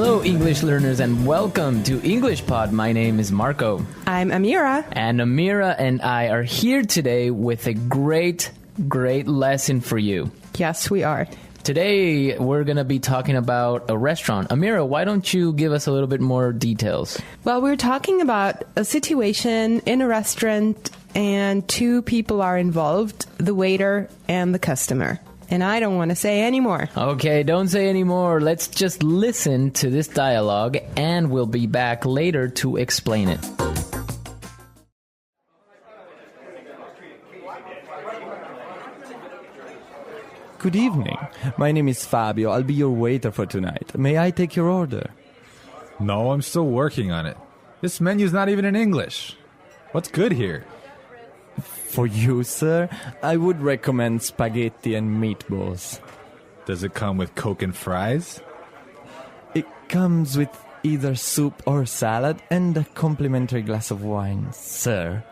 Hello, English learners, and welcome to English Pod. My name is Marco. I'm Amira. And Amira and I are here today with a great lesson for you. Yes, we are. Today, we're going to be talking about a restaurant. Amira, why don't you give us a little bit more details? Well, we're talking about a situation in a restaurant and two people are involved, the waiter and the customer. And I don't want to say any more. Okay, don't say any more. Let's just listen to this dialogue and we'll be back later to explain it. Good evening. My name is Fabio. I'll be your waiter for tonight. May I take your order? No, I'm still working on it. This menu's not even in English. What's good here? For you, sir, I would recommend spaghetti and meatballs. Does it come with Coke and fries? It comes with either soup or salad and a complimentary glass of wine, sir.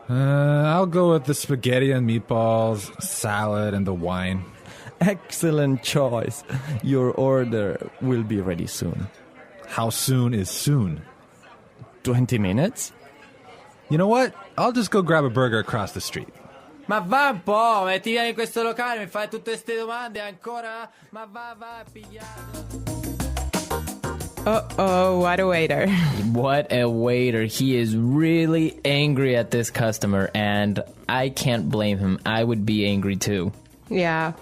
I'll go with the spaghetti and meatballs, salad, and the wine. Excellent choice. Your order will be ready soon. How soon is soon? 20 minutes? You know what? I'll just go grab a burger across the street. Ma va un po', ti vieni in questo locale, mi fai tutte queste domande ancora? Ma va, pigliato. Uh-oh, what a waiter. What a waiter. He is really angry at this customer, and I can't blame him. I would be angry too. Yeah.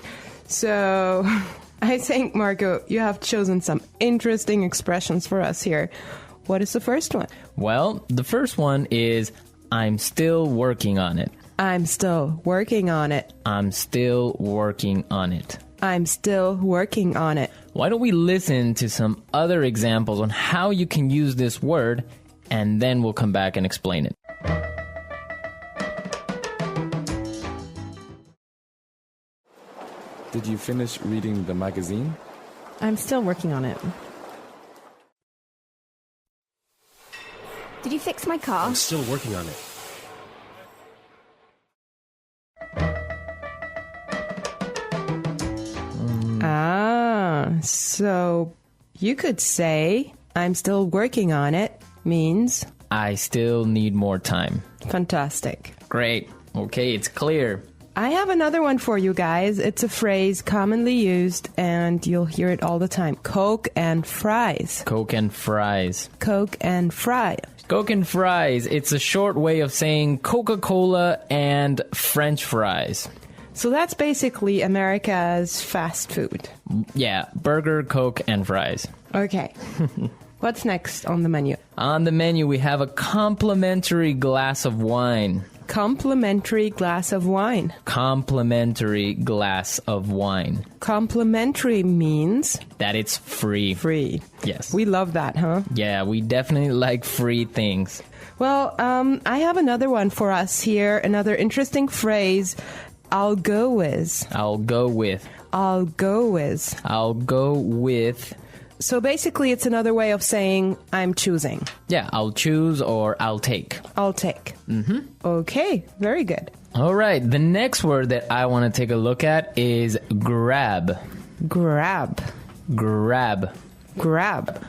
So, I think, Marco, you have chosen some interesting expressions for us here. What is the first one? Well, the first one is, I'm still working on it. I'm still working on it. I'm still working on it. I'm still working on it. Why don't we listen to some other examples on how you can use this word, and then we'll come back and explain it. Did you finish reading the magazine? I'm still working on it. Did you fix my car? I'm still working on it. So you could say, I'm still working on it, means... I still need more time. Fantastic. Great. Okay, it's clear. I have another one for you guys. It's a phrase commonly used, and you'll hear it all the time. Coke and fries. Coke and fries. Coke and fries. Coke and fries. It's a short way of saying Coca-Cola and French fries. So that's basically America's fast food. Yeah, burger, Coke, and fries. Okay. What's next on the menu? On the menu, we have a complimentary glass of wine. Complimentary glass of wine. Complimentary glass of wine. Complimentary means? That it's free. Free. Yes. We love that, huh? Yeah, we definitely like free things. Well, I have another one for us here. Another interesting phrase. I'll go with. I'll go with. I'll go with. I'll go with. So basically, it's another way of saying I'm choosing. Yeah, I'll choose or I'll take. I'll take. Mm-hmm. Okay, very good. All right, the next word that I want to take a look at is grab. Grab. Grab. Grab.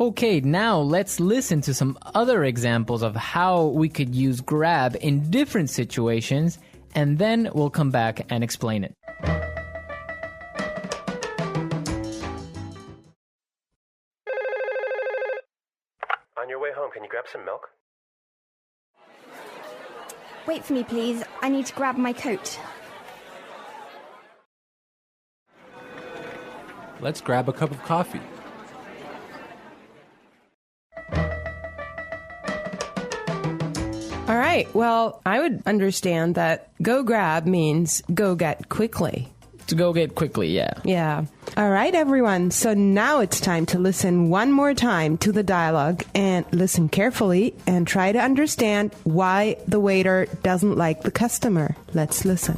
Okay, now let's listen to some other examples of how we could use grab in different situations, and then we'll come back and explain it. On your way home, can you grab some milk? Wait for me, please. I need to grab my coat. Let's grab a cup of coffee. All right, well, I would understand that go grab means go get quickly. To go get quickly, yeah. Yeah. All right, everyone. So now it's time to listen one more time to the dialogue and listen carefully and try to understand why the waiter doesn't like the customer. Let's listen.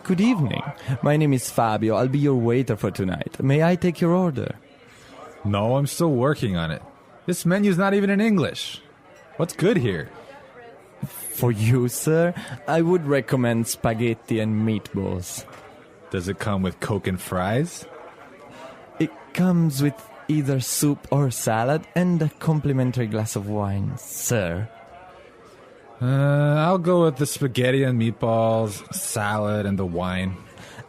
Good evening. My name is Fabio. I'll be your waiter for tonight. May I take your order? No, I'm still working on it. This menu's not even in English. What's good here? For you, sir, I would recommend spaghetti and meatballs. Does it come with Coke and fries? It comes with either soup or salad and a complimentary glass of wine, sir. I'll go with the spaghetti and meatballs, salad, and the wine.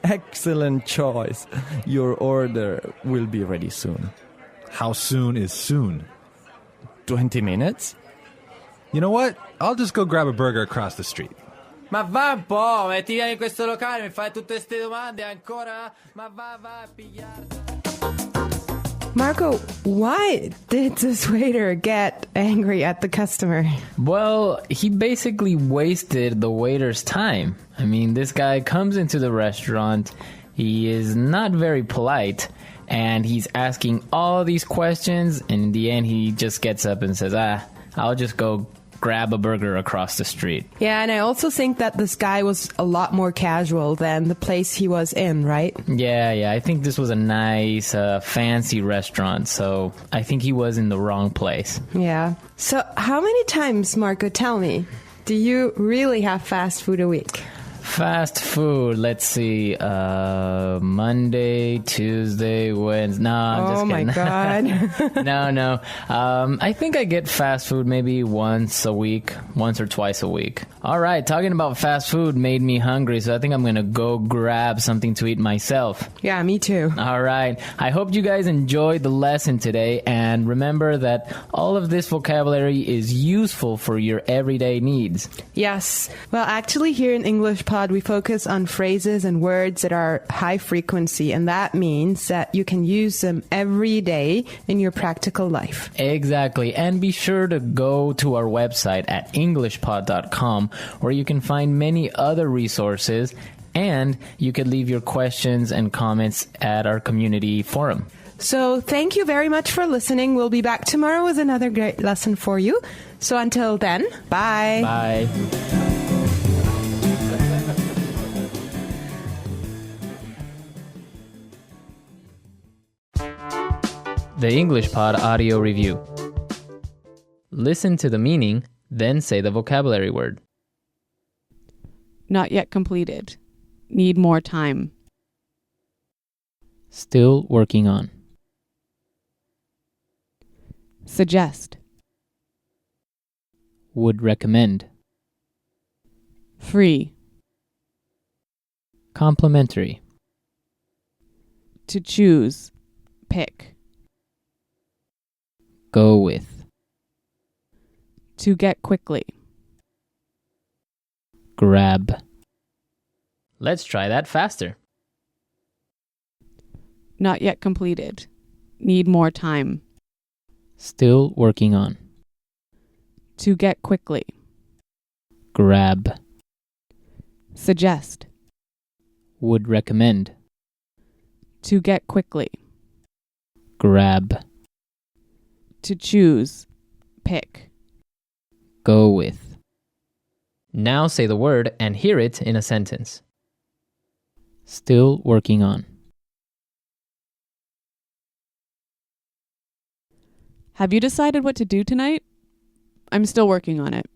Excellent choice. Your order will be ready soon. How soon is soon? 20 minutes? You know what? I'll just go grab a burger across the street. Ma va un po', metti in questo locale, mi fai tutte queste domande ancora? Ma va a pigliare. Marco, why did this waiter get angry at the customer? Well, he basically wasted the waiter's time. I mean, this guy comes into the restaurant, he is not very polite, and he's asking all these questions, and in the end he just gets up and says, I'll just go grab a burger across the street. Yeah, and I also think that this guy was a lot more casual than the place he was in, right? Yeah, I think this was a nice, fancy restaurant, so I think he was in the wrong place. Yeah. So how many times, Marco, tell me, do you really have fast food a week? Fast food, let's see, Monday, Tuesday, Wednesday. No, I'm just kidding. Oh my God. No. I think I get fast food maybe once or twice a week. All right, talking about fast food made me hungry, so I think I'm going to go grab something to eat myself. Yeah, me too. All right. I hope you guys enjoyed the lesson today, and remember that all of this vocabulary is useful for your everyday needs. Yes. Well, actually, here in English Pod, we focus on phrases and words that are high frequency, and that means that you can use them every day in your practical life. Exactly. And be sure to go to our website at englishpod.com, where you can find many other resources, and you can leave your questions and comments at our community forum. So thank you very much for listening. We'll be back tomorrow with another great lesson for you. So until then, bye. Bye. The English Pod Audio Review. Listen to the meaning, then say the vocabulary word. Not yet completed. Need more time. Still working on. Suggest. Would recommend. Free. Complimentary. To choose. Pick. Go with. To get quickly. Grab. Let's try that faster. Not yet completed. Need more time. Still working on. To get quickly. Grab. Suggest. Would recommend. To get quickly. Grab. To choose. Pick. Go with. Now say the word and hear it in a sentence. Still working on. Have you decided what to do tonight? I'm still working on it.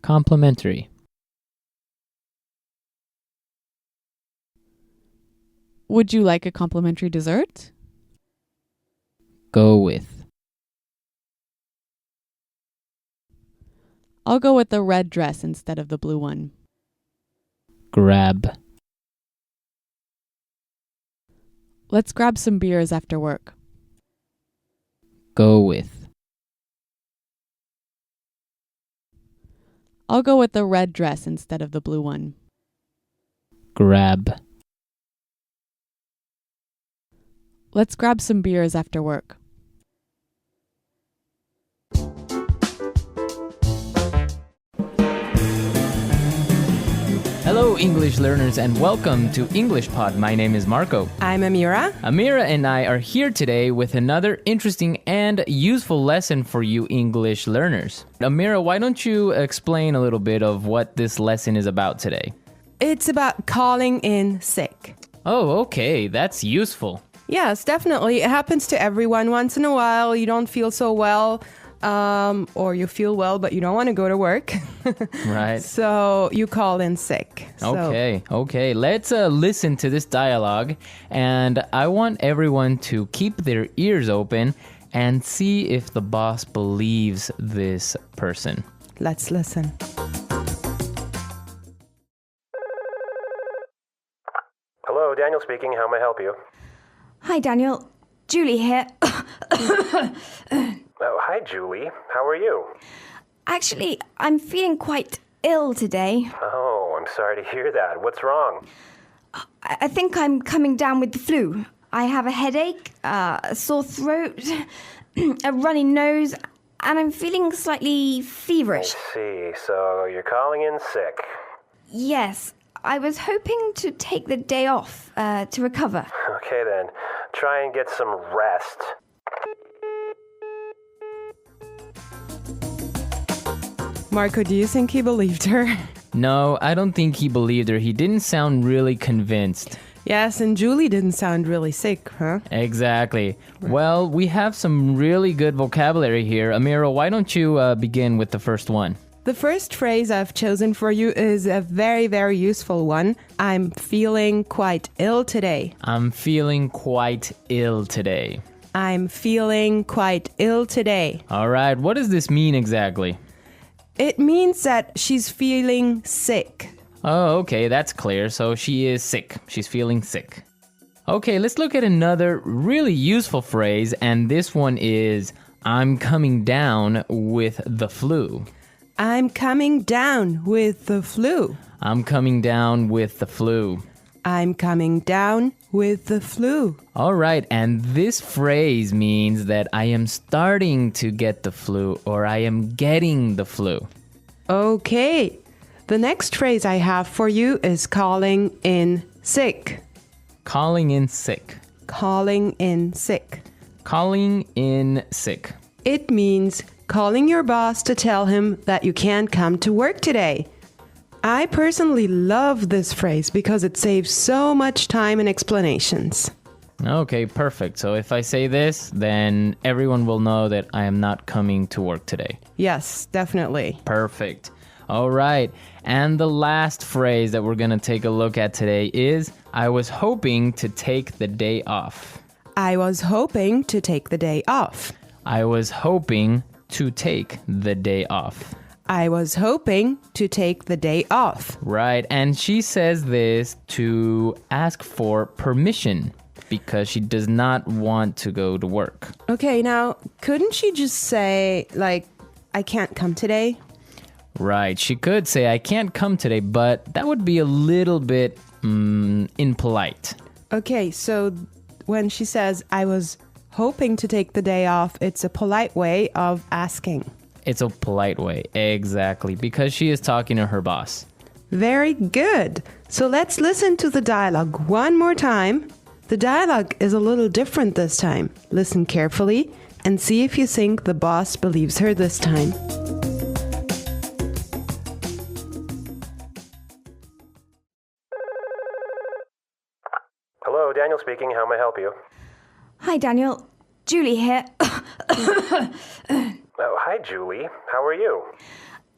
Complimentary. Would you like a complimentary dessert? Go with. I'll go with the red dress instead of the blue one. Grab. Let's grab some beers after work. Go with. I'll go with the red dress instead of the blue one. Grab. Let's grab some beers after work. Hello, English learners, and welcome to English Pod. My name is Marco. I'm Amira. Amira and I are here today with another interesting and useful lesson for you English learners. Amira, why don't you explain a little bit of what this lesson is about today? It's about calling in sick. Oh, okay. That's useful. Yes, definitely. It happens to everyone once in a while. You don't feel so well. or you feel well but you don't want to go to work. Right. So you call in sick. Okay. Let's listen to this dialogue, and I want everyone to keep their ears open and see if the boss believes this person. Let's listen. Hello, Daniel speaking. How may I help you? Hi, Daniel. Julie here. Oh, hi, Julie. How are you? Actually, I'm feeling quite ill today. Oh, I'm sorry to hear that. What's wrong? I think I'm coming down with the flu. I have a headache, a sore throat, a runny nose, and I'm feeling slightly feverish. I see. So you're calling in sick. Yes, I was hoping to take the day off to recover. Okay, then. Try and get some rest. Marco, do you think he believed her? No, I don't think he believed her. He didn't sound really convinced. Yes, and Julie didn't sound really sick, huh? Exactly. Well, we have some really good vocabulary here. Amira, why don't you begin with the first one? The first phrase I've chosen for you is a very, very useful one. I'm feeling quite ill today. I'm feeling quite ill today. I'm feeling quite ill today. All right, what does this mean exactly? It means that she's feeling sick. Oh, okay, that's clear. So she is sick. She's feeling sick. Okay, let's look at another really useful phrase, and this one is I'm coming down with the flu. I'm coming down with the flu. I'm coming down with the flu. I'm coming down with the flu. All right, and this phrase means that I am starting to get the flu or I am getting the flu. Okay. The next phrase I have for you is calling in sick. Calling in sick. Calling in sick. Calling in sick. It means calling your boss to tell him that you can't come to work today. I personally love this phrase because it saves so much time and explanations. Okay, perfect. So if I say this, then everyone will know that I am not coming to work today. Yes, definitely. Perfect. All right. And the last phrase that we're going to take a look at today is I was hoping to take the day off. I was hoping to take the day off. I was hoping to take the day off. I was hoping to take the day off. Right. And she says this to ask for permission because she does not want to go to work. Okay, now, couldn't she just say, like, I can't come today? Right. She could say, I can't come today, but that would be a little bit impolite. Okay, so when she says, I was hoping to take the day off, it's a polite way of asking. It's a polite way, exactly, because she is talking to her boss. Very good. So let's listen to the dialogue one more time. The dialogue is a little different this time. Listen carefully and see if you think the boss believes her this time. Hello, Daniel speaking. How may I help you? Hi, Daniel. Julie here. Oh, hi, Julie. How are you?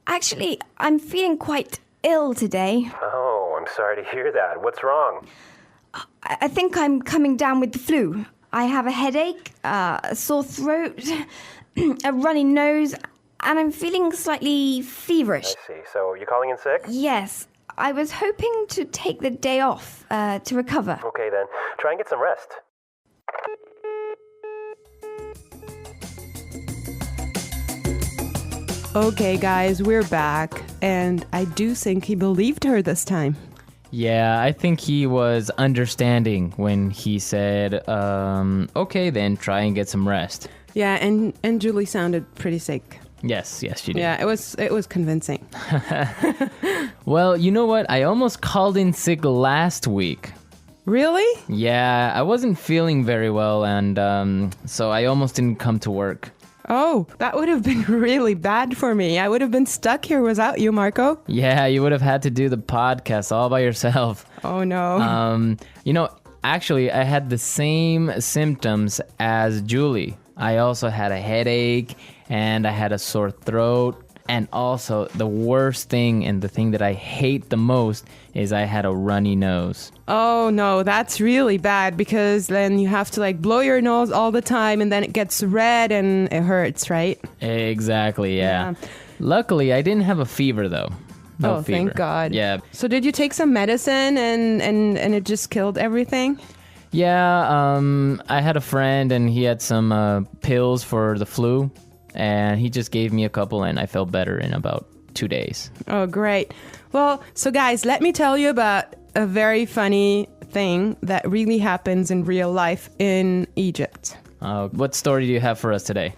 Actually, I'm feeling quite ill today. Oh, I'm sorry to hear that. What's wrong? I think I'm coming down with the flu. I have a headache, a sore throat, a runny nose, and I'm feeling slightly feverish. I see. So you're calling in sick? Yes, I was hoping to take the day off to recover. Okay, then. Try and get some rest. Okay, guys, we're back. And I do think he believed her this time. Yeah, I think he was understanding when he said, okay, then try and get some rest. Yeah, and Julie sounded pretty sick. Yes, she did. Yeah, it was convincing. Well, you know what? I almost called in sick last week. Really? Yeah, I wasn't feeling very well, and so I almost didn't come to work. Oh, that would have been really bad for me. I would have been stuck here without you, Marco. Yeah, you would have had to do the podcast all by yourself. Oh, no. Actually, I had the same symptoms as Julie. I also had a headache, and I had a sore throat. And also, the worst thing and the thing that I hate the most is I had a runny nose. Oh no, that's really bad because then you have to like blow your nose all the time and then it gets red and it hurts, right? Exactly, yeah. Luckily, I didn't have a fever though. No fever. Thank God. Yeah. So did you take some medicine and it just killed everything? Yeah, I had a friend and he had some pills for the flu. And he just gave me a couple and I felt better in about 2 days. Oh, great. Well, so guys, let me tell you about a very funny thing that really happens in real life in Egypt. What story do you have for us today?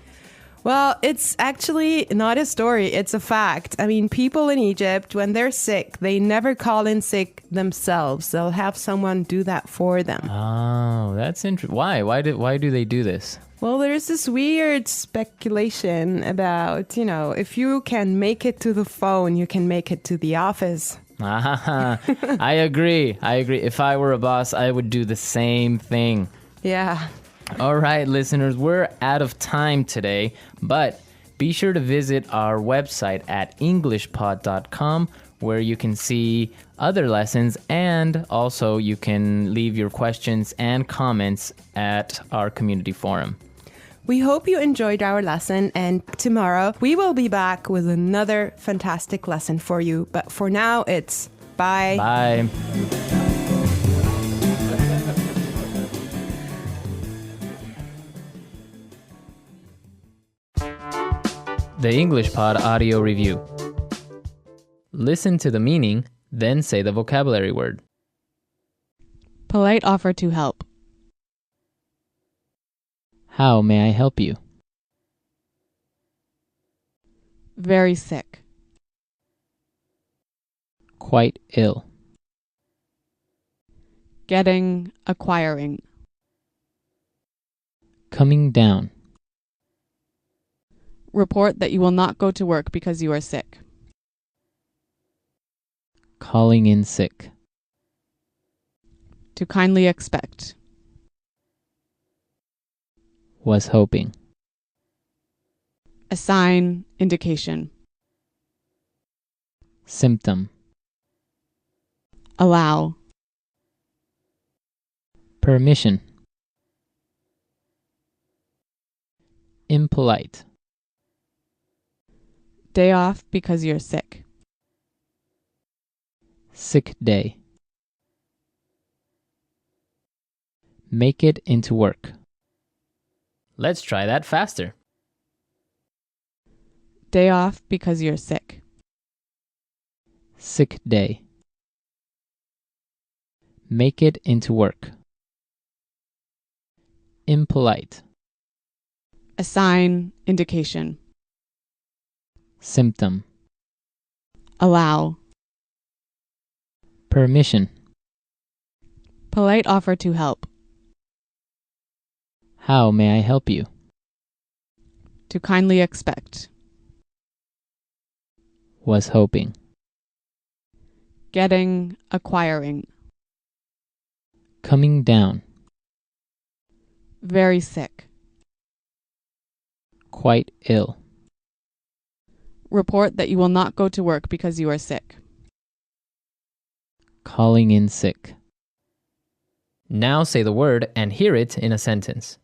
Well, it's actually not a story, it's a fact. I mean, people in Egypt, when they're sick, they never call in sick themselves. They'll have someone do that for them. Oh, that's interesting. Why? Why do they do this? Well, there's this weird speculation about, if you can make it to the phone, you can make it to the office. I agree. If I were a boss, I would do the same thing. Yeah. All right, listeners, we're out of time today, but be sure to visit our website at englishpod.com where you can see other lessons and also you can leave your questions and comments at our community forum. We hope you enjoyed our lesson, and tomorrow we will be back with another fantastic lesson for you. But for now, it's bye. Bye. The English Pod Audio Review. Listen to the meaning, then say the vocabulary word. Polite offer to help. How may I help you? Very sick. Quite ill. Getting, acquiring. Coming down. Report that you will not go to work because you are sick. Calling in sick. To kindly expect. Was hoping. A sign, indication. Symptom. Allow. Permission. Impolite. Day off because you're sick. Sick day. Make it into work. Let's try that faster. Day off because you're sick. Sick day. Make it into work. Impolite. A sign, indication. Symptom. Allow. Permission. Polite offer to help. How may I help you? To kindly expect. Was hoping. Getting, acquiring. Coming down. Very sick. Quite ill. Report that you will not go to work because you are sick. Calling in sick. Now say the word and hear it in a sentence.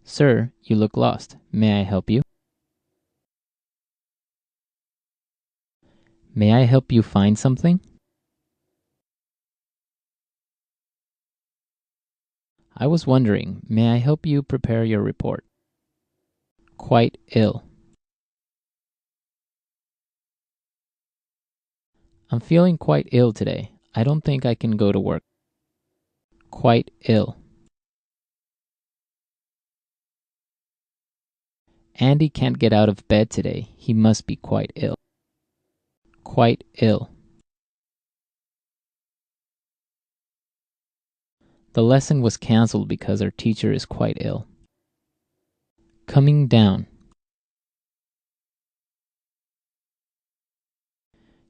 Sir, you look lost. May I help you? May I help you find something? I was wondering, may I help you prepare your report? Quite ill. I'm feeling quite ill today. I don't think I can go to work. Quite ill. Andy can't get out of bed today. He must be quite ill. Quite ill. The lesson was canceled because our teacher is quite ill. Coming down.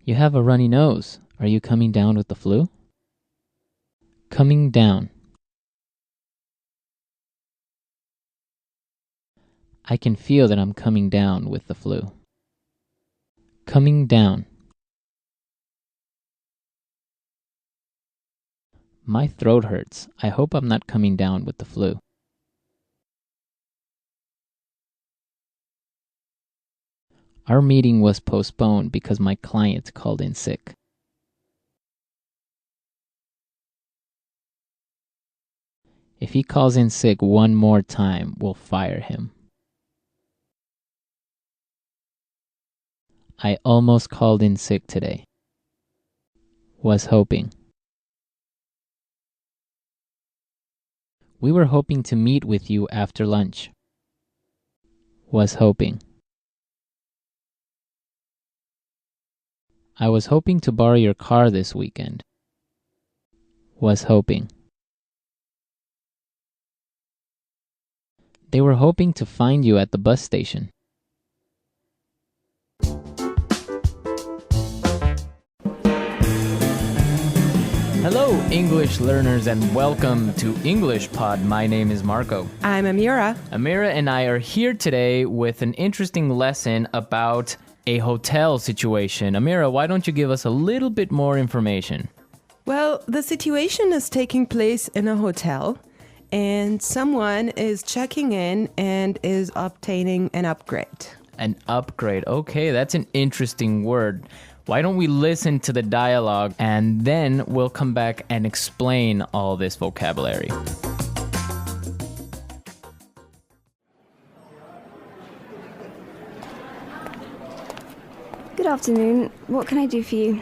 You have a runny nose. Are you coming down with the flu? Coming down. I can feel that I'm coming down with the flu. Coming down. My throat hurts. I hope I'm not coming down with the flu. Our meeting was postponed because my client called in sick. If he calls in sick one more time, we'll fire him. I almost called in sick today. Was hoping. We were hoping to meet with you after lunch. Was hoping. I was hoping to borrow your car this weekend. Was hoping. They were hoping to find you at the bus station. Hello, English learners, and welcome to English Pod. My name is Marco. I'm Amira. Amira and I are here today with an interesting lesson about a hotel situation. Amira, why don't you give us a little bit more information? Well, the situation is taking place in a hotel, and someone is checking in and is obtaining an upgrade. An upgrade. Okay, that's an interesting word. Why don't we listen to the dialogue and then we'll come back and explain all this vocabulary. Good afternoon. What can I do for you?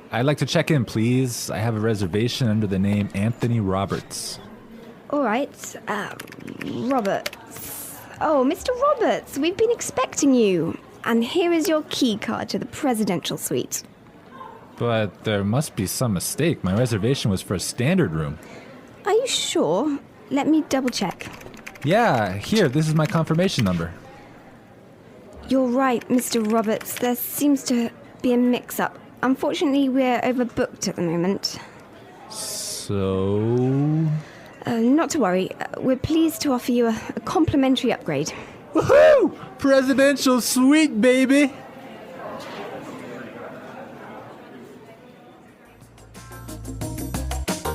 I'd like to check in, please. I have a reservation under the name Anthony Roberts. All right. Roberts. Oh, Mr. Roberts, we've been expecting you. And here is your key card to the presidential suite. But there must be some mistake. My reservation was for a standard room. Are you sure? Let me double check. Yeah, here, this is my confirmation number. You're right, Mr. Roberts. There seems to be a mix-up. Unfortunately, we're overbooked at the moment. So... Not to worry. We're pleased to offer you a complimentary upgrade. Woohoo! Presidential suite, baby!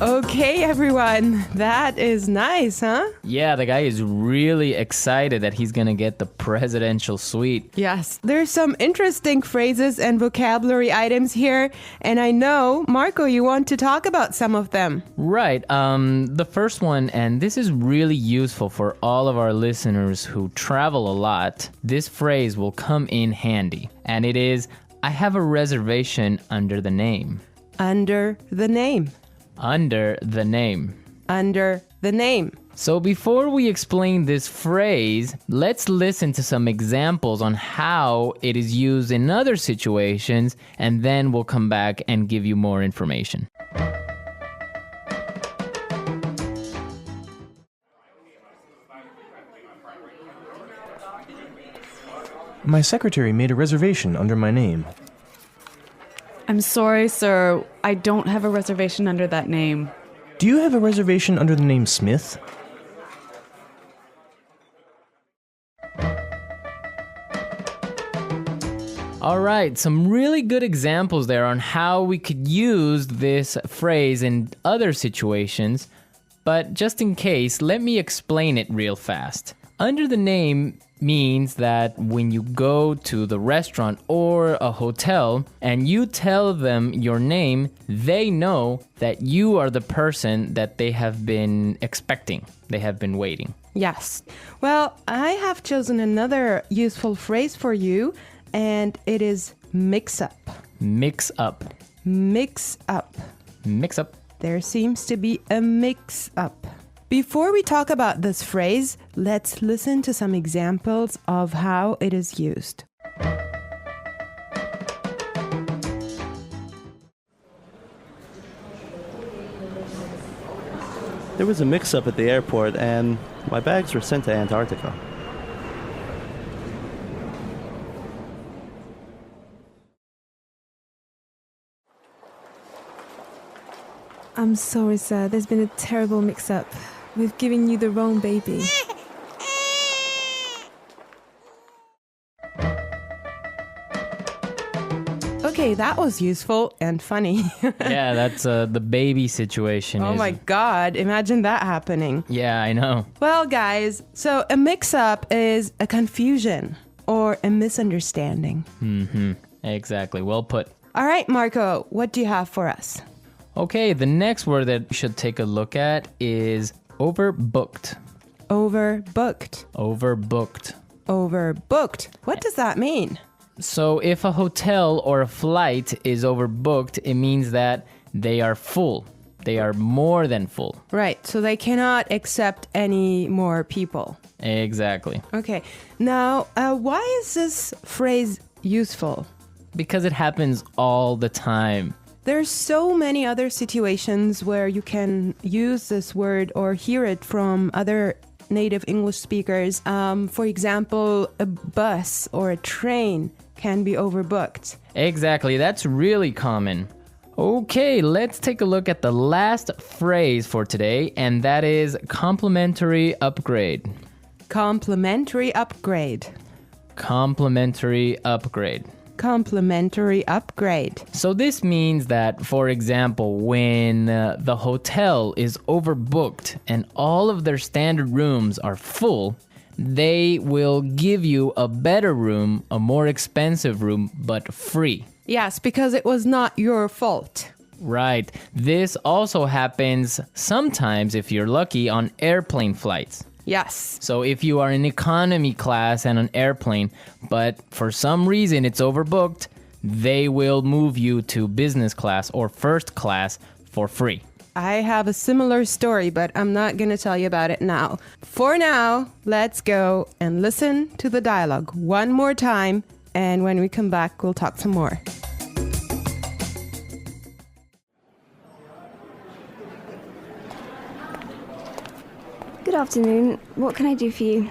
Okay, everyone. That is nice, huh? Yeah, the guy is really excited that he's gonna get the presidential suite. Yes, there's some interesting phrases and vocabulary items here, and I know, Marco, you want to talk about some of them. Right. The first one, and this is really useful for all of our listeners who travel a lot. This phrase will come in handy, and it is, I have a reservation under the name. Under the name. Under the name. Under the name. So before we explain this phrase, let's listen to some examples on how it is used in other situations, and then we'll come back and give you more information. My secretary made a reservation under my name. I'm sorry, sir. I don't have a reservation under that name. Do you have a reservation under the name Smith? All right, some really good examples there on how we could use this phrase in other situations, but just in case, let me explain it real fast. Under the name means that when you go to the restaurant or a hotel and you tell them your name, they know that you are the person that they have been expecting. They have been waiting. Yes. Well, I have chosen another useful phrase for you, and it is mix up. Mix up. Mix up. Mix up. There seems to be a mix up. Before we talk about this phrase, let's listen to some examples of how it is used. There was a mix-up at the airport and my bags were sent to Antarctica. I'm sorry, sir. There's been a terrible mix-up. We've given you the wrong baby. Okay, that was useful and funny. Yeah, that's the baby situation. Oh my God, imagine that happening. Yeah, I know. Well, guys, so a mix-up is a confusion or a misunderstanding. Mm-hmm. Exactly. Well put. All right, Marco, what do you have for us? Okay, the next word that we should take a look at is overbooked. Overbooked. Overbooked. Overbooked. What does that mean? So if a hotel or a flight is overbooked, it means that they are full. They are more than full. Right, so they cannot accept any more people. Exactly. Okay, now why is this phrase useful? Because it happens all the time. There's so many other situations where you can use this word or hear it from other native English speakers. For example, a bus or a train can be overbooked. Exactly, that's really common. Okay, let's take a look at the last phrase for today, and that is complimentary upgrade. Complimentary upgrade. Complimentary upgrade. Complimentary upgrade. So this means that, for example, when the hotel is overbooked and all of their standard rooms are full, they will give you a better room, a more expensive room, but free. Yes, because it was not your fault. Right. This also happens sometimes, if you're lucky, on airplane flights. Yes. So if you are in economy class and an airplane, but for some reason it's overbooked, they will move you to business class or first class for free. I have a similar story, but I'm not going to tell you about it now. For now, let's go and listen to the dialogue one more time, and when we come back, we'll talk some more. Good afternoon. What can I do for you?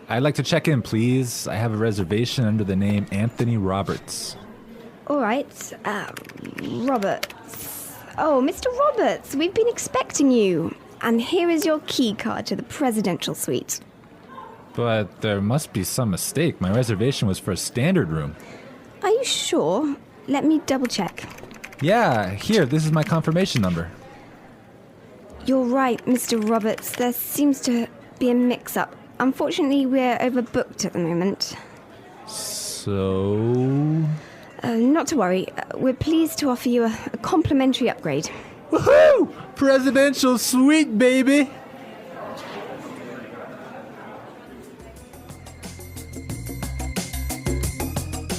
I'd like to check in, please. I have a reservation under the name Anthony Roberts. All right. Roberts. Oh, Mr. Roberts, we've been expecting you. And here is your key card to the presidential suite. But there must be some mistake. My reservation was for a standard room. Are you sure? Let me double check. Yeah, here, this is my confirmation number. You're right, Mr. Roberts. There seems to be a mix-up. Unfortunately, we're overbooked at the moment. So... Not to worry. We're pleased to offer you a complimentary upgrade. Woohoo! Presidential suite, baby!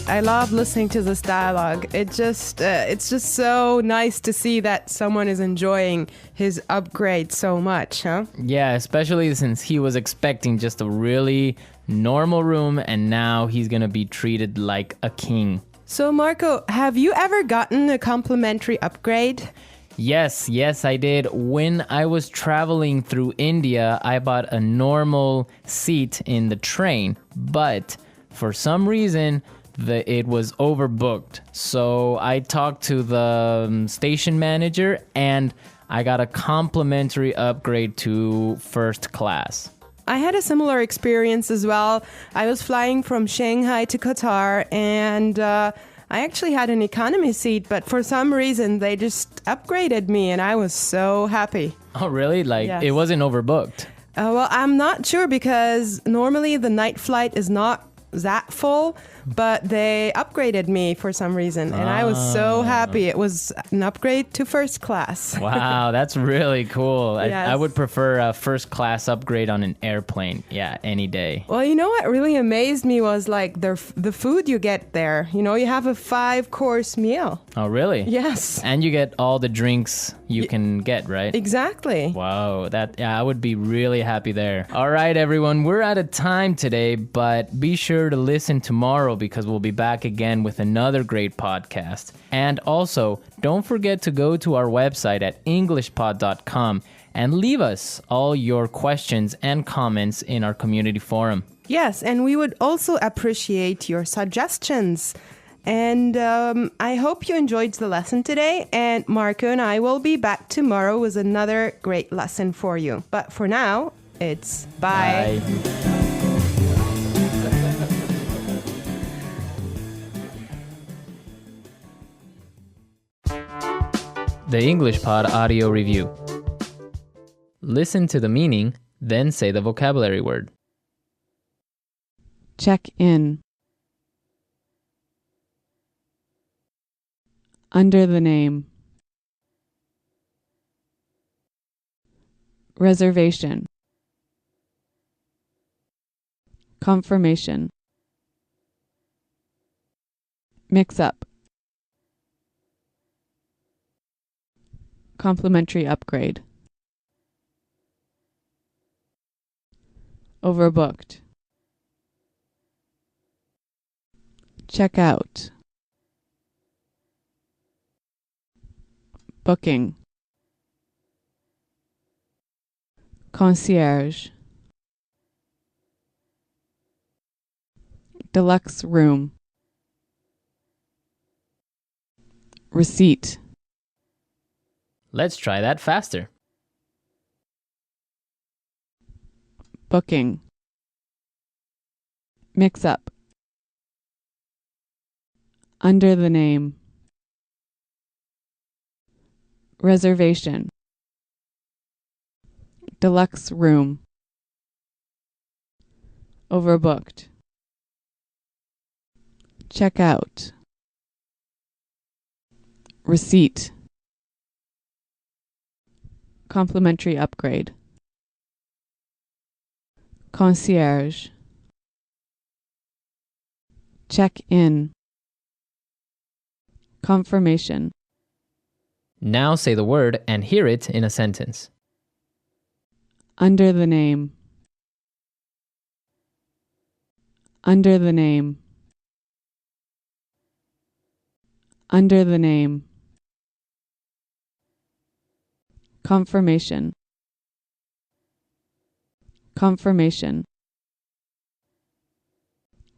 I love listening to this dialogue. It's just so nice to see that someone is enjoying his upgrade so much, huh? Yeah, especially since he was expecting just a really normal room and now he's gonna be treated like a king. So Marco, have you ever gotten a complimentary upgrade? Yes, I did. When I was traveling through India, I bought a normal seat in the train, but for some reason, it was overbooked. So I talked to the station manager and I got a complimentary upgrade to first class. I had a similar experience as well. I was flying from Shanghai to Qatar and I actually had an economy seat, but for some reason they just upgraded me and I was so happy. Oh, really? Like, yes. It wasn't overbooked? Well, I'm not sure because normally the night flight is not that full, but they upgraded me for some reason and I was so happy. It was an upgrade to first class. Wow, that's really cool. Yes. I would prefer a first class upgrade on an airplane. Yeah, any day. Well, you know what really amazed me was like the food you get there. You know, you have a 5-course meal. Oh, really? Yes. And you get all the drinks you can get, right? Exactly. Wow, I would be really happy there. All right, everyone, we're out of time today, but be sure to listen tomorrow because we'll be back again with another great podcast. And also, don't forget to go to our website at englishpod.com and leave us all your questions and comments in our community forum. Yes, and we would also appreciate your suggestions. And I hope you enjoyed the lesson today. And Marco and I will be back tomorrow with another great lesson for you. But for now, it's bye. Bye. the English Pod audio review. Listen to the meaning, then say the vocabulary word. Check in. Under the name. Reservation. Confirmation. Mix up. Complimentary upgrade. Overbooked. Check out. Booking. Concierge. Deluxe room. Receipt. Let's try that faster. Booking. Mix up. Under the name. Reservation. Deluxe room. Overbooked. Check out. Receipt. Complimentary upgrade. Concierge. Check in. Confirmation. Now say the word and hear it in a sentence. Under the name. Under the name. Under the name. Confirmation. Confirmation.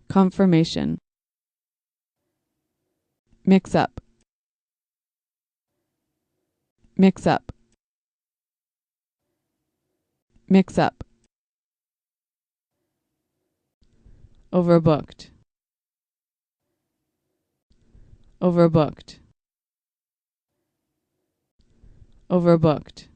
Confirmation. Mix up. Mix up. Mix up. Overbooked. Overbooked. Overbooked.